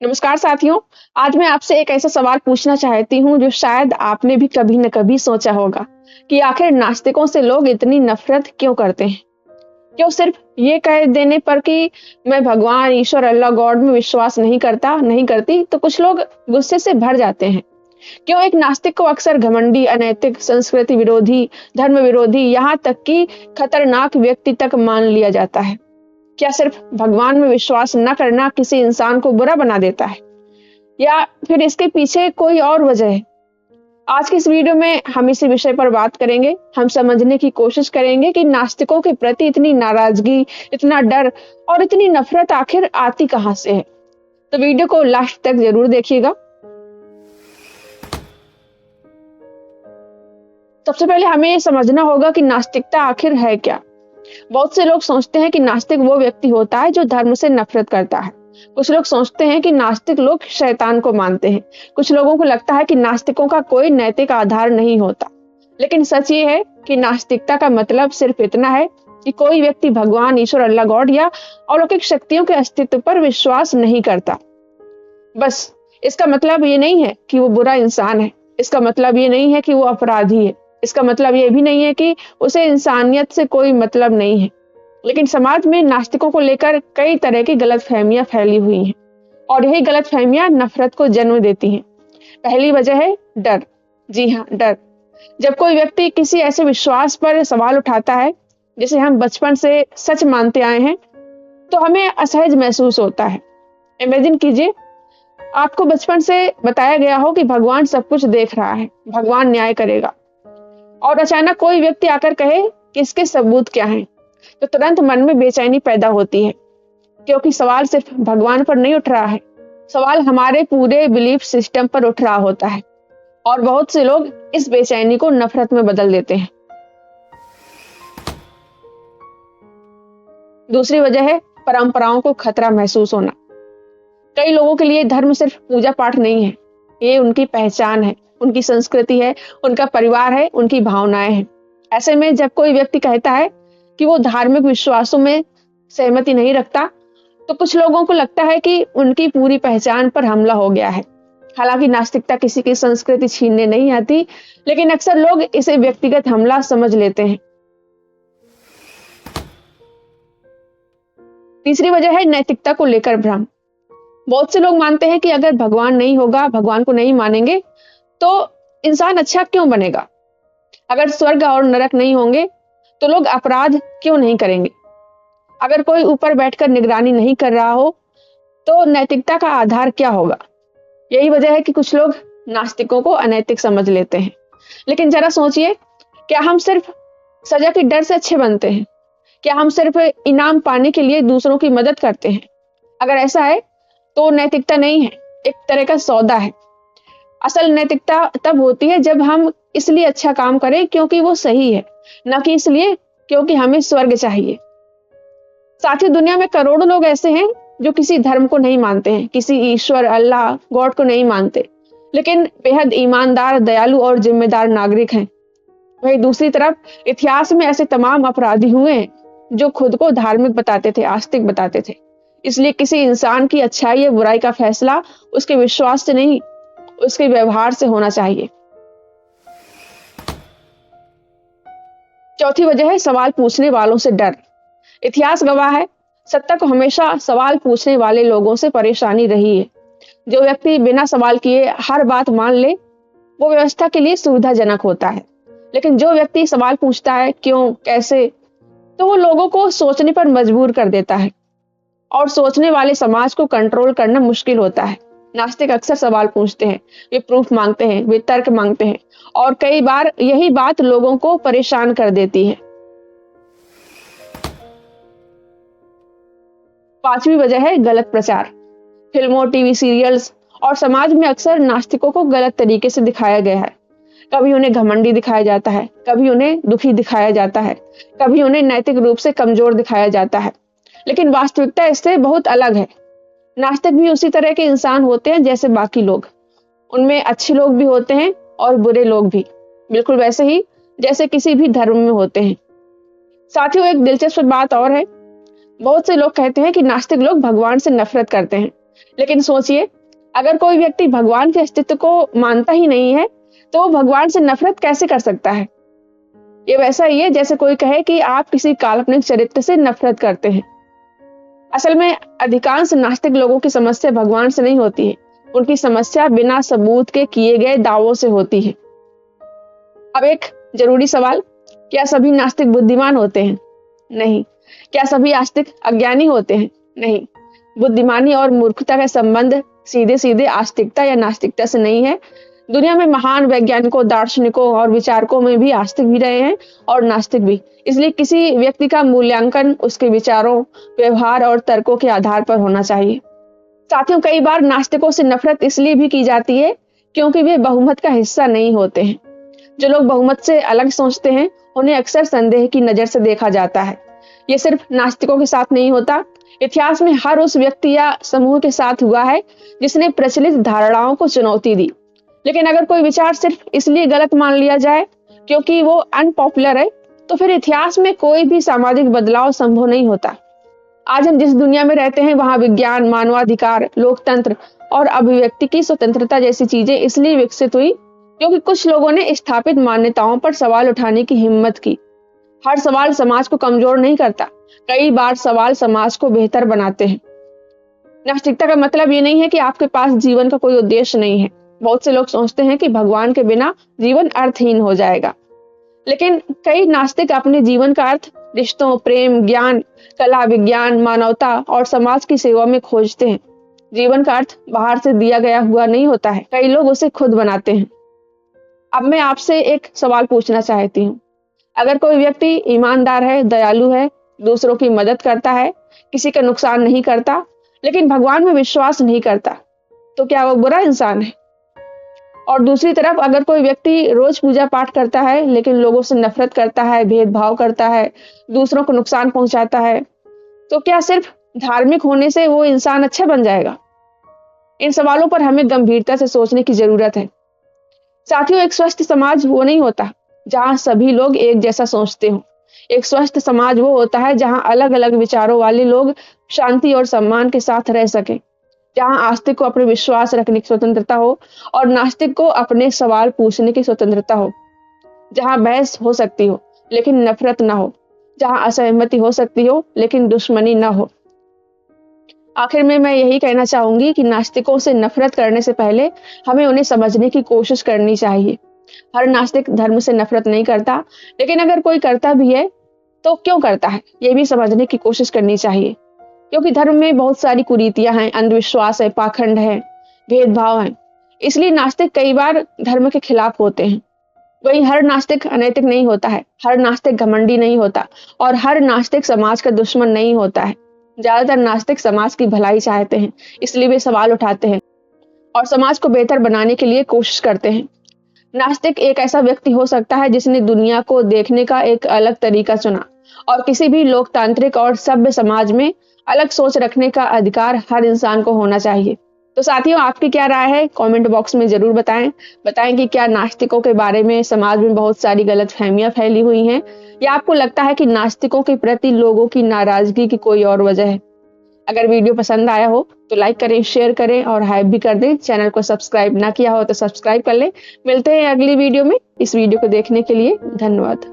नमस्कार साथियों। आज मैं आपसे एक ऐसा सवाल पूछना चाहती हूँ जो शायद आपने भी कभी न कभी सोचा होगा कि आखिर नास्तिकों से लोग इतनी नफरत क्यों करते हैं। क्यों सिर्फ ये कह देने पर कि मैं भगवान, ईश्वर, अल्लाह, गॉड में विश्वास नहीं करती तो कुछ लोग गुस्से से भर जाते हैं। क्यों एक नास्तिक को अक्सर घमंडी, अनैतिक, संस्कृति विरोधी, धर्म विरोधी, यहाँ तक कि खतरनाक व्यक्ति तक मान लिया जाता है। क्या सिर्फ भगवान में विश्वास न करना किसी इंसान को बुरा बना देता है, या फिर इसके पीछे कोई और वजह है? आज की इस वीडियो में हम इसी विषय पर बात करेंगे। हम समझने की कोशिश करेंगे कि नास्तिकों के प्रति इतनी नाराजगी, इतना डर और इतनी नफरत आखिर आती कहां से है। तो वीडियो को लास्ट तक जरूर देखिएगा। सबसे पहले हमें ये समझना होगा कि नास्तिकता आखिर है क्या। बहुत से लोग सोचते हैं कि नास्तिक वो व्यक्ति होता है जो धर्म से नफरत करता है। कुछ लोग सोचते हैं कि नास्तिक लोग शैतान को मानते हैं। कुछ लोगों को लगता है कि नास्तिकों का कोई नैतिक आधार नहीं होता। लेकिन सच ये है कि नास्तिकता का मतलब सिर्फ इतना है कि कोई व्यक्ति भगवान, ईश्वर, अल्लाह, गॉड या अलौकिक शक्तियों के अस्तित्व पर विश्वास नहीं करता। बस इसका मतलब ये नहीं है कि वो बुरा इंसान है। इसका मतलब ये नहीं है कि वो अपराधी है। इसका मतलब ये भी नहीं है कि उसे इंसानियत से कोई मतलब नहीं है। लेकिन समाज में नास्तिकों को लेकर कई तरह की गलतफहमियां फैली हुई हैं और यही गलतफहमियां नफरत को जन्म देती हैं। पहली वजह है डर। जी हाँ, डर। जब कोई व्यक्ति किसी ऐसे विश्वास पर सवाल उठाता है जिसे हम बचपन से सच मानते आए हैं, तो हमें असहज महसूस होता है। इमेजिन कीजिए, आपको बचपन से बताया गया हो कि भगवान सब कुछ देख रहा है, भगवान न्याय करेगा, और अचानक कोई व्यक्ति आकर कहे कि इसके सबूत क्या हैं, तो तुरंत मन में बेचैनी पैदा होती है। क्योंकि सवाल सिर्फ भगवान पर नहीं उठ रहा है, सवाल हमारे पूरे बिलीफ सिस्टम पर उठ रहा होता है। और बहुत से लोग इस बेचैनी को नफरत में बदल देते हैं। दूसरी वजह है परंपराओं को खतरा महसूस होना। कई लोगों के लिए धर्म सिर्फ पूजा पाठ नहीं है, ये उनकी पहचान है, उनकी संस्कृति है, उनका परिवार है, उनकी भावनाएं हैं। ऐसे में जब कोई व्यक्ति कहता है कि वो धार्मिक विश्वासों में सहमति नहीं रखता, तो कुछ लोगों को लगता है कि उनकी पूरी पहचान पर हमला हो गया है। हालांकि नास्तिकता किसी की संस्कृति छीनने नहीं आती, लेकिन अक्सर लोग इसे व्यक्तिगत हमला समझ लेते हैं। तीसरी वजह है नैतिकता को लेकर भ्रम। बहुत से लोग मानते हैं कि अगर भगवान नहीं होगा, भगवान को नहीं मानेंगे, तो इंसान अच्छा क्यों बनेगा। अगर स्वर्ग और नरक नहीं होंगे तो लोग अपराध क्यों नहीं करेंगे। अगर कोई ऊपर बैठकर निगरानी नहीं कर रहा हो तो नैतिकता का आधार क्या होगा। यही वजह है कि कुछ लोग नास्तिकों को अनैतिक समझ लेते हैं। लेकिन जरा सोचिए, क्या हम सिर्फ सजा के डर से अच्छे बनते हैं? क्या हम सिर्फ इनाम पाने के लिए दूसरों की मदद करते हैं? अगर ऐसा है तो नैतिकता नहीं है, एक तरह का सौदा है। असल नैतिकता तब होती है जब हम इसलिए अच्छा काम करें क्योंकि वो सही है, न कि इसलिए क्योंकि हमें स्वर्ग चाहिए। साथियों, दुनिया में करोड़ों लोग ऐसे हैं जो किसी धर्म को नहीं मानते हैं, किसी ईश्वर, अल्लाह, गॉड को नहीं मानते, लेकिन बेहद ईमानदार, दयालु और जिम्मेदार नागरिक हैं। वहीं दूसरी तरफ इतिहास में ऐसे तमाम अपराधी हुए हैं जो खुद को धार्मिक बताते थे, आस्तिक बताते थे। इसलिए किसी इंसान की अच्छाई या बुराई का फैसला उसके विश्वास से नहीं, उसके व्यवहार से होना चाहिए। चौथी वजह है सवाल पूछने वालों से डर। इतिहास गवाह है, सत्ता को हमेशा सवाल पूछने वाले लोगों से परेशानी रही है। जो व्यक्ति बिना सवाल किए हर बात मान ले, वो व्यवस्था के लिए सुविधाजनक होता है। लेकिन जो व्यक्ति सवाल पूछता है, क्यों, कैसे, तो वो लोगों को सोचने पर मजबूर कर देता है, और सोचने वाले समाज को कंट्रोल करना मुश्किल होता है। नास्तिक अक्सर सवाल पूछते हैं, वे प्रूफ मांगते हैं, वे तर्क मांगते हैं, और कई बार यही बात लोगों को परेशान कर देती है। पांचवी वजह है गलत प्रचार। फिल्मों, टीवी सीरियल्स और समाज में अक्सर नास्तिकों को गलत तरीके से दिखाया गया है। कभी उन्हें घमंडी दिखाया जाता है, कभी उन्हें दुखी दिखाया जाता है, कभी उन्हें नैतिक रूप से कमजोर दिखाया जाता है। लेकिन वास्तविकता इससे बहुत अलग है। नास्तिक भी उसी तरह के इंसान होते हैं जैसे बाकी लोग। उनमें अच्छे लोग भी होते हैं और बुरे लोग भी, बिल्कुल वैसे ही जैसे किसी भी धर्म में होते हैं। साथियों, एक दिलचस्प बात और है, बहुत से लोग कहते हैं कि नास्तिक लोग भगवान से नफरत करते हैं। लेकिन सोचिए, अगर कोई व्यक्ति भगवान के अस्तित्व को मानता ही नहीं है तो वो भगवान से नफरत कैसे कर सकता है? ये वैसा ही है जैसे कोई कहे कि आप किसी काल्पनिक चरित्र से नफरत करते हैं। असल में अधिकांश नास्तिक लोगों की समस्या भगवान से नहीं होती है, उनकी समस्या बिना सबूत के किए गए दावों से होती है। अब एक जरूरी सवाल, क्या सभी नास्तिक बुद्धिमान होते हैं? नहीं। क्या सभी आस्तिक अज्ञानी होते हैं? नहीं। बुद्धिमानी और मूर्खता का संबंध सीधे सीधे आस्तिकता या नास्तिकता से नहीं है। दुनिया में महान वैज्ञानिकों, दार्शनिकों और विचारकों में भी आस्तिक भी रहे हैं और नास्तिक भी। इसलिए किसी व्यक्ति का मूल्यांकन उसके विचारों, व्यवहार और तर्कों के आधार पर होना चाहिए। साथियों, कई बार नास्तिकों से नफरत इसलिए भी की जाती है क्योंकि वे बहुमत का हिस्सा नहीं होते हैं। जो लोग बहुमत से अलग सोचते हैं उन्हें अक्सर संदेह की नजर से देखा जाता है। ये सिर्फ नास्तिकों के साथ नहीं होता, इतिहास में हर उस व्यक्ति या समूह के साथ हुआ है जिसने प्रचलित धारणाओं को चुनौती दी। लेकिन अगर कोई विचार सिर्फ इसलिए गलत मान लिया जाए क्योंकि वो अनपॉपुलर है, तो फिर इतिहास में कोई भी सामाजिक बदलाव संभव नहीं होता। आज हम जिस दुनिया में रहते हैं वहां विज्ञान, मानवाधिकार, लोकतंत्र और अभिव्यक्ति की स्वतंत्रता जैसी चीजें इसलिए विकसित हुई क्योंकि कुछ लोगों ने स्थापित मान्यताओं पर सवाल उठाने की हिम्मत की। हर सवाल समाज को कमजोर नहीं करता, कई बार सवाल समाज को बेहतर बनाते हैं। नास्तिकता का मतलब ये नहीं है कि आपके पास जीवन का कोई उद्देश्य नहीं है। बहुत से लोग सोचते हैं कि भगवान के बिना जीवन अर्थहीन हो जाएगा, लेकिन कई नास्तिक अपने जीवन का अर्थ रिश्तों, प्रेम, ज्ञान, कला, विज्ञान, मानवता और समाज की सेवा में खोजते हैं। जीवन का अर्थ बाहर से दिया गया हुआ नहीं होता है, कई लोग उसे खुद बनाते हैं। अब मैं आपसे एक सवाल पूछना चाहती हूँ, अगर कोई व्यक्ति ईमानदार है, दयालु है, दूसरों की मदद करता है, किसी का नुकसान नहीं करता, लेकिन भगवान में विश्वास नहीं करता, तो क्या वो बुरा इंसान है? और दूसरी तरफ अगर कोई व्यक्ति रोज पूजा पाठ करता है लेकिन लोगों से नफरत करता है, भेदभाव करता है, दूसरों को नुकसान पहुंचाता है, तो क्या सिर्फ धार्मिक होने से वो इंसान अच्छा बन जाएगा? इन सवालों पर हमें गंभीरता से सोचने की जरूरत है। साथियों, एक स्वस्थ समाज वो नहीं होता जहां सभी लोग एक जैसा सोचते हो। एक स्वस्थ समाज वो होता है जहां अलग अलग विचारों वाले लोग शांति और सम्मान के साथ रह सकें, जहां आस्तिक को अपने विश्वास रखने की स्वतंत्रता हो और नास्तिक को अपने सवाल पूछने की स्वतंत्रता हो, जहां बहस हो सकती हो लेकिन नफरत ना हो, जहां असहमति हो सकती हो लेकिन दुश्मनी ना हो। आखिर में मैं यही कहना चाहूंगी कि नास्तिकों से नफरत करने से पहले हमें उन्हें समझने की कोशिश करनी चाहिए। हर नास्तिक धर्म से नफरत नहीं करता, लेकिन अगर कोई करता भी है तो क्यों करता है, ये भी समझने की कोशिश करनी चाहिए। क्योंकि धर्म में बहुत सारी कुरीतियां हैं, अंधविश्वास है, पाखंड है, भेदभाव है। इसलिए नास्तिक कई बार धर्म के खिलाफ होते हैं। वहीं हर नास्तिक अनैतिक नहीं होता है, हर नास्तिक घमंडी नहीं होता और हर नास्तिक समाज का दुश्मन नहीं होता है। ज्यादातर नास्तिक समाज की भलाई चाहते हैं, इसलिए वे सवाल उठाते हैं और समाज को बेहतर बनाने के लिए कोशिश करते हैं। नास्तिक एक ऐसा व्यक्ति हो सकता है जिसने दुनिया को देखने का एक अलग तरीका चुना, और किसी भी लोकतांत्रिक और सभ्य समाज में अलग सोच रखने का अधिकार हर इंसान को होना चाहिए। तो साथियों, आपकी क्या राय है? कमेंट बॉक्स में जरूर बताएं कि क्या नास्तिकों के बारे में समाज में बहुत सारी गलतफहमियां फैली हुई हैं, या आपको लगता है कि नास्तिकों के प्रति लोगों की नाराजगी की कोई और वजह है? अगर वीडियो पसंद आया हो तो लाइक करें, शेयर करें और हाइप भी कर दें। चैनल को सब्सक्राइब ना किया हो तो सब्सक्राइब कर लें। मिलते हैं अगली वीडियो में। इस वीडियो को देखने के लिए धन्यवाद।